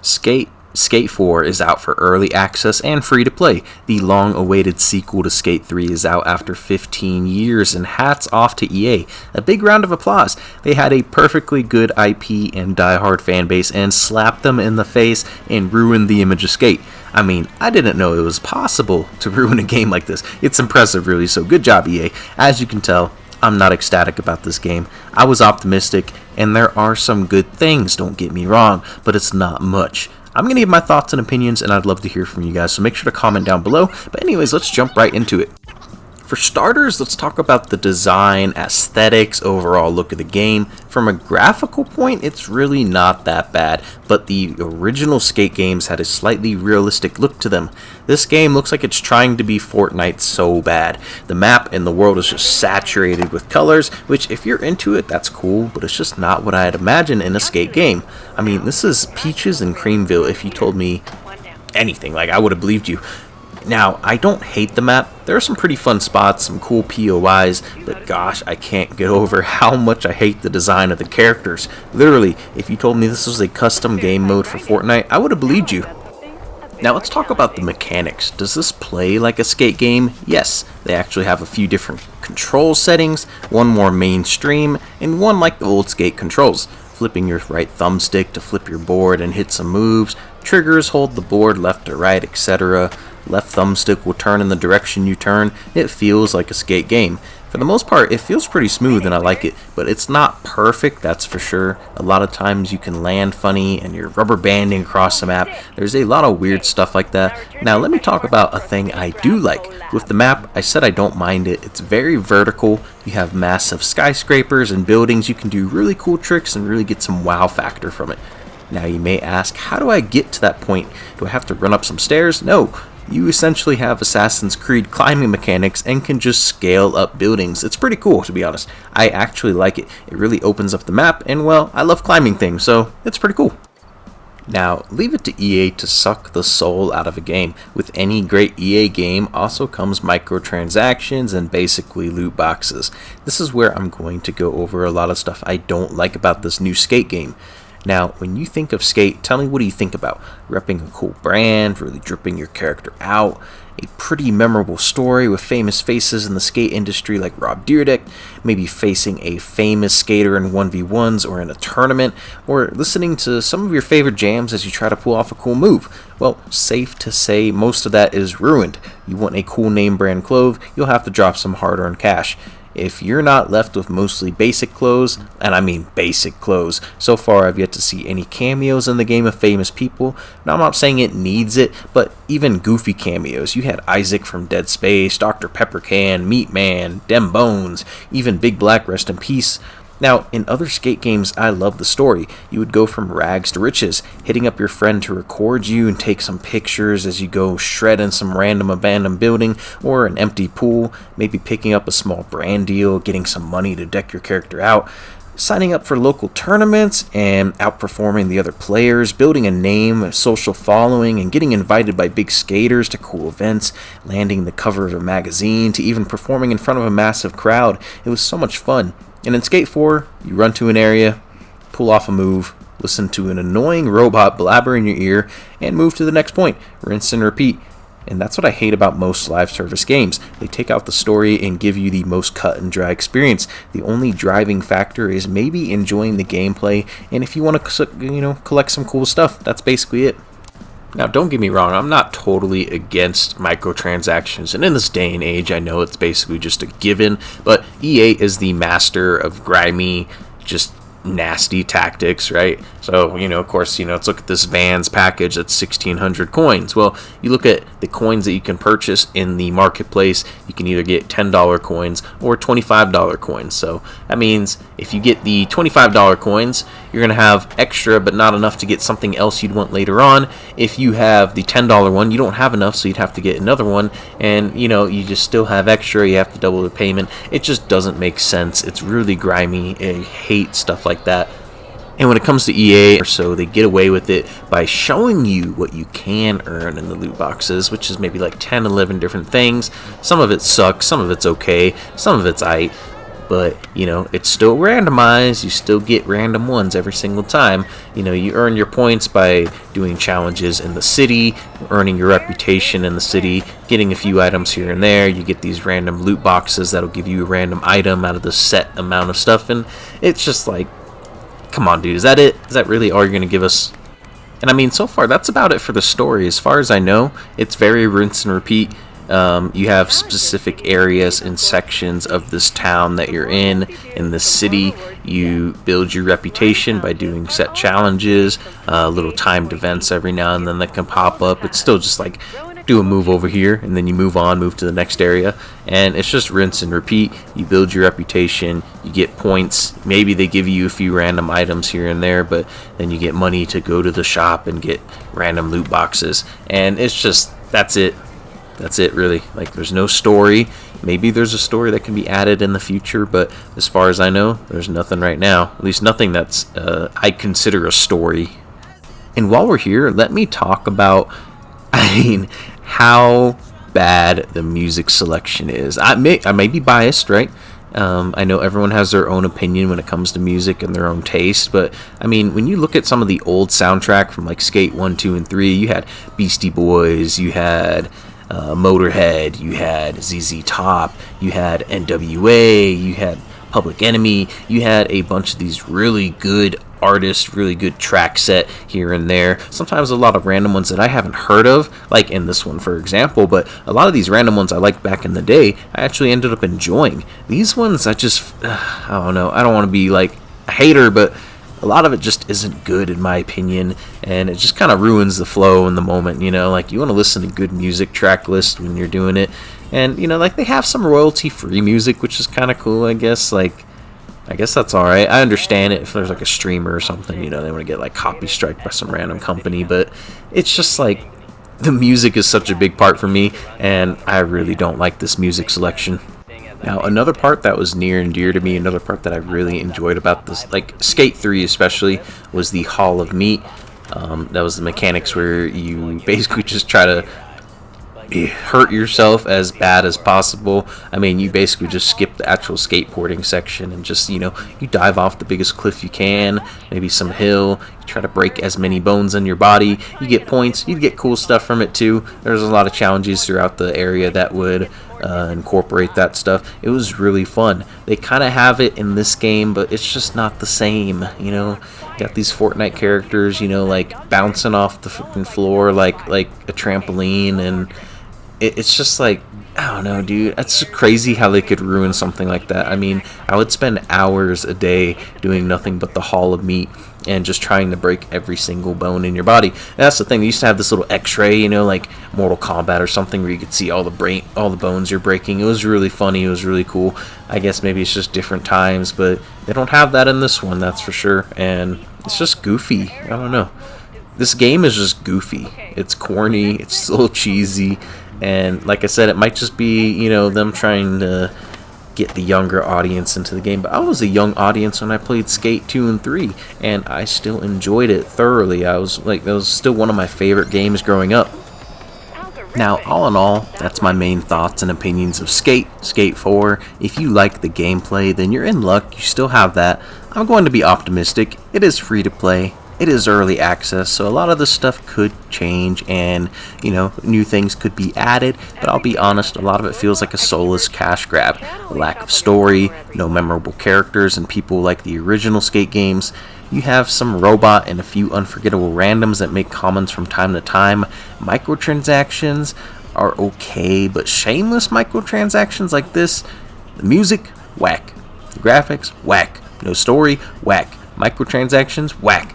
Skate 4 is out for early access and free to play. The long-awaited sequel to Skate 3 is out after 15 years, and hats off to EA. A big round of applause. They had a perfectly good IP and diehard fanbase and slapped them in the face and ruined the image of Skate. I mean, I didn't know it was possible to ruin a game like this. It's impressive, really, so good job, EA. As you can tell, I'm not ecstatic about this game. I was optimistic, and there are some good things, don't get me wrong, but it's not much. I'm going to give my thoughts and opinions, and I'd love to hear from you guys, so make sure to comment down below. But anyways, let's jump right into it. For starters, let's talk about the design, aesthetics, overall look of the game. From a graphical point, it's really not that bad, but the original Skate games had a slightly realistic look to them. This game looks like it's trying to be Fortnite so bad. The map and the world is just saturated with colors, which if you're into it, that's cool, but it's just not what I'd imagine in a Skate game. I mean, this is Peaches and Creamville if you told me anything, like I would have believed you. Now, I don't hate the map. There are some pretty fun spots, some cool POIs, but gosh, I can't get over how much I hate the design of the characters. Literally, if you told me this was a custom game mode for Fortnite, I would have believed you. Now let's talk about the mechanics. Does this play like a Skate game? Yes, they actually have a few different control settings, one more mainstream, and one like the old Skate controls. Flipping your right thumbstick to flip your board and hit some moves, triggers hold the board left to right, etc. Left thumbstick will turn in the direction you turn. It feels like a Skate game. For the most part, it feels pretty smooth and I like it, but it's not perfect, that's for sure. A lot of times you can land funny and you're rubber banding across the map. There's a lot of weird stuff like that. Now let me talk about a thing I do like. With the map, I said I don't mind it. It's very vertical. You have massive skyscrapers and buildings. You can do really cool tricks and really get some wow factor from it. Now you may ask, how do I get to that point? Do I have to run up some stairs? No. You essentially have Assassin's Creed climbing mechanics and can just scale up buildings. It's pretty cool, to be honest. I actually like it. It really opens up the map, and well, I love climbing things, so it's pretty cool. Now, leave it to EA to suck the soul out of a game. With any great EA game also comes microtransactions and basically loot boxes. This is where I'm going to go over a lot of stuff I don't like about this new Skate game. Now, when you think of Skate, tell me, what do you think about? Repping a cool brand, really dripping your character out, a pretty memorable story with famous faces in the skate industry like Rob Dyrdek, maybe facing a famous skater in 1v1s or in a tournament, or listening to some of your favorite jams as you try to pull off a cool move. Well, safe to say most of that is ruined. You want a cool name brand clothes, you'll have to drop some hard-earned cash. If you're not left with mostly basic clothes, and I mean basic clothes, so far I've yet to see any cameos in the game of famous people. Now I'm not saying it needs it, but even goofy cameos. You had Isaac from Dead Space, Dr. Peppercan, Meat Man, Dem Bones, even Big Black, rest in peace. Now, in other Skate games, I love the story. You would go from rags to riches, hitting up your friend to record you and take some pictures as you go shred in some random abandoned building or an empty pool, maybe picking up a small brand deal, getting some money to deck your character out, signing up for local tournaments and outperforming the other players, building a name, a social following, and getting invited by big skaters to cool events, landing the cover of a magazine, to even performing in front of a massive crowd. It was so much fun. And in Skate 4, you run to an area, pull off a move, listen to an annoying robot blabber in your ear, and move to the next point. Rinse and repeat. And that's what I hate about most live service games. They take out the story and give you the most cut and dry experience. The only driving factor is maybe enjoying the gameplay, and if you want to, collect some cool stuff, that's basically it. Now, don't get me wrong, I'm not totally against microtransactions, and in this day and age, I know it's basically just a given, but EA is the master of grimy, just nasty tactics, right? So, of course, let's look at this Vans package that's 1,600 coins. Well, you look at the coins that you can purchase in the marketplace, you can either get $10 coins or $25 coins. So that means if you get the $25 coins, you're going to have extra, but not enough to get something else you'd want later on. If you have the $10 one, you don't have enough, so you'd have to get another one, and, you just still have extra, you have to double the payment. It just doesn't make sense. It's really grimy. I hate stuff like that. And when it comes to EA, or so, they get away with it by showing you what you can earn in the loot boxes, which is maybe like 10, 11 different things. Some of it sucks, some of it's okay, some of it's aight. but you know, it's still randomized. You still get random ones every single time. You know, you earn your points by doing challenges in the city, earning your reputation in the city, getting a few items here and there. You get these random loot boxes that'll give you a random item out of the set amount of stuff, and it's just like, come on, dude, is that it? Is that really all you're gonna give us? And I mean, so far, that's about it for the story. As far as I know, it's very rinse and repeat. You have specific areas and sections of this town that you're in this city. You build your reputation by doing set challenges, little timed events every now and then that can pop up. It's still just like, do a move over here, and then you move to the next area, and it's just rinse and repeat. You build your reputation, you get points, maybe they give you a few random items here and there, but then you get money to go to the shop and get random loot boxes, and it's just, that's it really. Like, there's no story. Maybe there's a story that can be added in the future, but as far as I know, there's nothing right now, at least nothing that's I consider a story. And while we're here, let me talk about, I mean, how bad the music selection is. I may be biased, right? I know everyone has their own opinion when it comes to music and their own taste, but I mean, when you look at some of the old soundtrack from like Skate 1, 2, and 3, you had Beastie Boys, you had Motorhead, you had ZZ Top, you had NWA, you had Public Enemy, you had a bunch of these really good artists, really good track set here and there. Sometimes a lot of random ones that I haven't heard of, like in this one, for example, but a lot of these random ones I liked back in the day, I actually ended up enjoying. These ones, I don't know, I don't want to be like a hater, but a lot of it just isn't good in my opinion, and it just kind of ruins the flow in the moment, you know. Like, you want to listen to good music track list when you're doing it, and you know, like, they have some royalty free music, which is kind of cool, I guess. Like, I guess that's alright. I understand it if there's like a streamer or something, you know, they want to get like copy striked by some random company, but it's just like, the music is such a big part for me, and I really don't like this music selection. Now, another part that was near and dear to me, another part that I really enjoyed about this, like Skate 3 especially, was the Hall of Meat. That was the mechanics where you basically just try to hurt yourself as bad as possible. I mean, you basically just skip the actual skateboarding section and just, you know, you dive off the biggest cliff you can, maybe some hill, you try to break as many bones in your body, you get points, you get cool stuff from it too. There's a lot of challenges throughout the area that would incorporate that stuff. It was really fun. They kind of have it in this game, but it's just not the same, you know. You got these Fortnite characters, you know, like bouncing off the fucking floor like a trampoline, and it's just like, I don't know, dude. It's crazy how they could ruin something like that. I mean, I would spend hours a day doing nothing but the Hall of Meat and just trying to break every single bone in your body. And that's the thing. They used to have this little X-ray, you know, like Mortal Kombat or something, where you could see all the bones you're breaking. It was really funny. It was really cool. I guess maybe it's just different times, but they don't have that in this one, that's for sure. And it's just goofy. I don't know. This game is just goofy. It's corny. It's a little cheesy. And like I said, it might just be, you know, them trying to get the younger audience into the game. But I was a young audience when I played Skate 2 and 3, and I still enjoyed it thoroughly. I was like, that was still one of my favorite games growing up. Now, all in all, that's my main thoughts and opinions of Skate 4. If you like the gameplay, then you're in luck. You still have that. I'm going to be optimistic. It is free to play. It is early access, so a lot of this stuff could change and, you know, new things could be added, but I'll be honest, a lot of it feels like a soulless cash grab. A lack of story, no memorable characters, and people like the original Skate games. You have some robot and a few unforgettable randoms that make comments from time to time. Microtransactions are okay, but shameless microtransactions like this, the music, whack. The graphics, whack. No story, whack. Microtransactions, whack.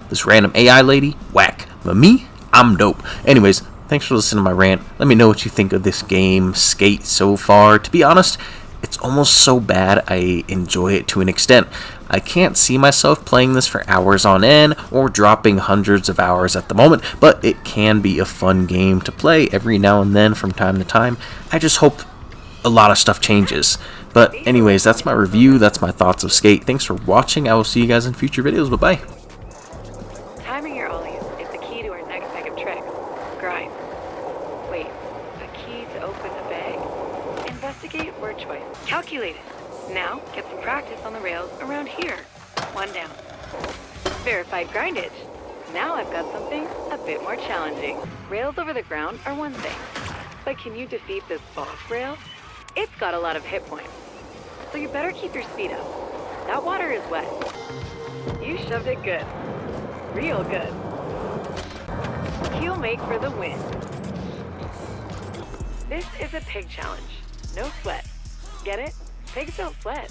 This random AI lady, whack. But me, I'm dope. Anyways, thanks for listening to my rant. Let me know what you think of this game, Skate, so far. To be honest, it's almost so bad I enjoy it to an extent. I can't see myself playing this for hours on end or dropping hundreds of hours at the moment, but it can be a fun game to play every now and then from time to time. I just hope a lot of stuff changes. But anyways, that's my review. That's my thoughts of Skate. Thanks for watching. I will see you guys in future videos. Bye-bye. Timing your ollies is the key to our next bag of tricks. Grind. Wait, a key to open the bag? Investigate word choice. Calculate it. Now, get some practice on the rails around here. One down. Verified grindage. Now I've got something a bit more challenging. Rails over the ground are one thing, but can you defeat this boss rail? It's got a lot of hit points, so you better keep your speed up. That water is wet. You shoved it good. Real good. Heel make for the win. This is a pig challenge. No sweat. Get it? Pigs don't sweat.